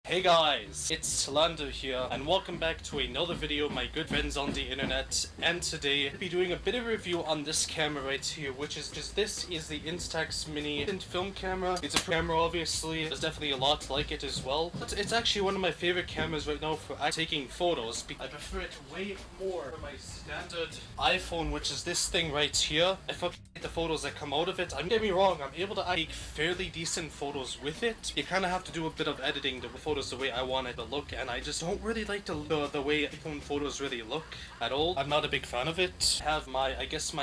Hey guys, it's Talander here, and welcome back to another video of my good friends on the internet. And today, I'll be doing a bit of review on this camera right here, which is this is the Instax Mini film camera. It's a camera, obviously. There's definitely a lot like it as well. But it's actually one of my favorite cameras right now for taking photos. I prefer it way more for my standard iPhone, which is this thing right here. I fucking hate the photos that come out of it. Don't get me wrong, I'm able to take fairly decent photos with it. You kind of have to do a bit of editing to photos the way I want it to look, and I just don't really like the way iPhone photos really look at all. I'm not a big fan of it. I have my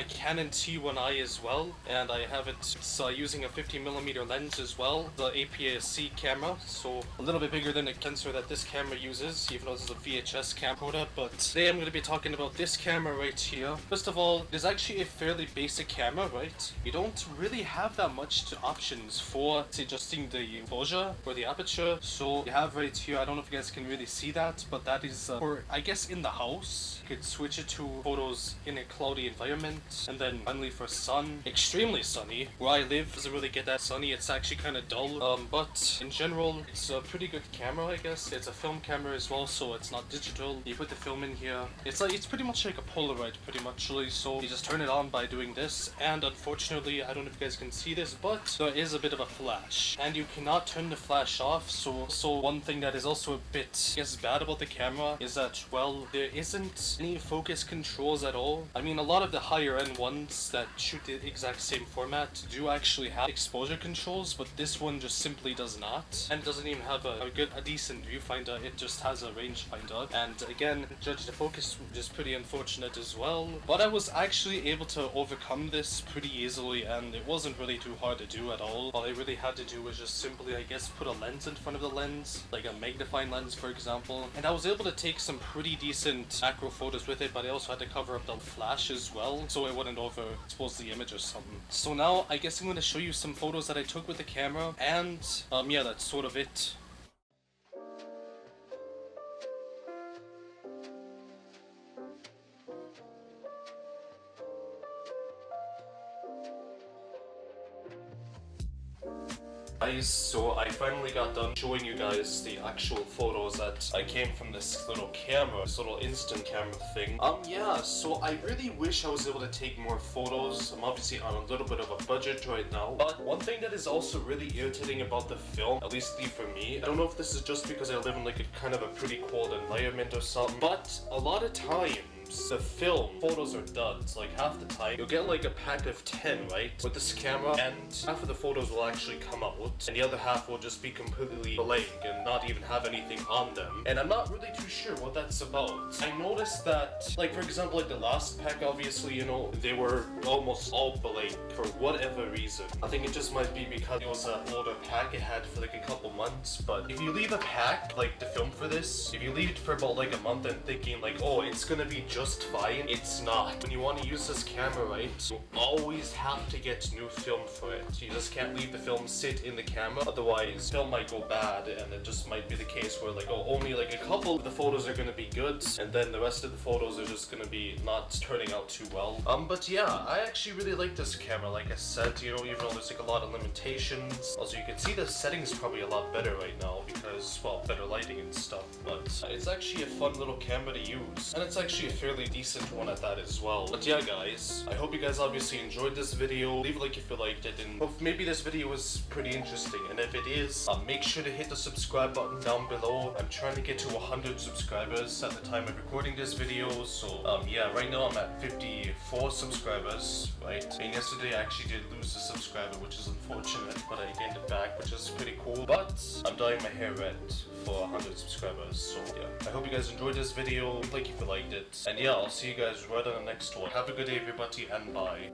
Canon T1i as well, and I have it using a 50mm lens as well, the APS-C camera, so a little bit bigger than the sensor that this camera uses, even though this is a VHS camera. But today I'm going to be talking about this camera right here. First of all, there's actually a fairly basic camera, right? You don't really have that much options for adjusting the exposure or the aperture, so you have right here, I don't know if you guys can really see that, but that is for, I guess, in the house. You could switch it to photos in a cloudy environment, and then finally for sun, extremely sunny. Where I live doesn't really get that sunny, it's actually kind of dull, but in general, it's a pretty good camera, I guess. It's a film camera as well, so it's not digital. You put the film in here. It's pretty much like a Polaroid, pretty much, so you just turn it on by doing this, and unfortunately, I don't know if you guys can see this, but there is a bit of a flash, and you cannot turn the flash off, so one thing that is also a bit, I guess, bad about the camera is that, well, there isn't any focus controls at all. I mean, a lot of the higher end ones that shoot the exact same format do actually have exposure controls, but this one just simply does not, and it doesn't even have a decent viewfinder. It just has a rangefinder, and again, judge the focus, which is pretty unfortunate as well. But I was actually able to overcome this pretty easily, and it wasn't really too hard to do at all. All I really had to do was just simply, I guess, put a lens in front of the lens, like a magnifying lens, for example, and I was able to take some pretty decent macro photos with it, but I also had to cover up the flash as well, so it wouldn't overexpose the image or something. So now, I guess I'm going to show you some photos that I took with the camera, and yeah, that's sort of it. Guys, so I finally got done showing you guys the actual photos that I came from this little camera, this little instant camera thing. Yeah, so I really wish I was able to take more photos. I'm obviously on a little bit of a budget right now, but one thing that is also really irritating about the film, at least for me, I don't know if this is just because I live in like a kind of a pretty cold environment or something, but a lot of times the film photos are duds. Like half the time you'll get like a pack of 10, right, with this camera, and half of the photos will actually come out and the other half will just be completely blank and not even have anything on them, and I'm not really too sure what that's about. I noticed that, like, for example, like the last pack, obviously, you know, they were almost all blank for whatever reason. I think it just might be because it was an older pack it had for like a couple months. But if you leave a pack, like the film for this, if you leave it for about like a month and thinking like, oh, it's gonna be just fine, it's not. When you want to use this camera, right, you always have to get new film for it. You just can't leave the film sit in the camera, otherwise film might go bad, and it just might be the case where like, oh, only like a couple of the photos are gonna be good, and then the rest of the photos are just gonna be not turning out too well. But yeah, I actually really like this camera, like I said, you know, even though there's like a lot of limitations. Also, you can see the settings probably a lot better right now because, well, better lighting and stuff, but it's actually a fun little camera to use, and it's actually a fairly decent one at that as well. But yeah, guys, I hope you guys obviously enjoyed this video. Leave a like if you liked it, and hope maybe this video was pretty interesting, and if it is, make sure to hit the subscribe button down below. I'm trying to get to 100 subscribers at the time of recording this video, so yeah, right now I'm at 54 subscribers, right? And yesterday I actually did lose a subscriber, which is unfortunate, but I gained it back, which is pretty cool. But I'm dyeing my hair red for 100 subscribers, so yeah, I hope you guys enjoyed this video. Like if you liked it, and yeah, I'll see you guys right on the next one. Have a good day, everybody, and bye.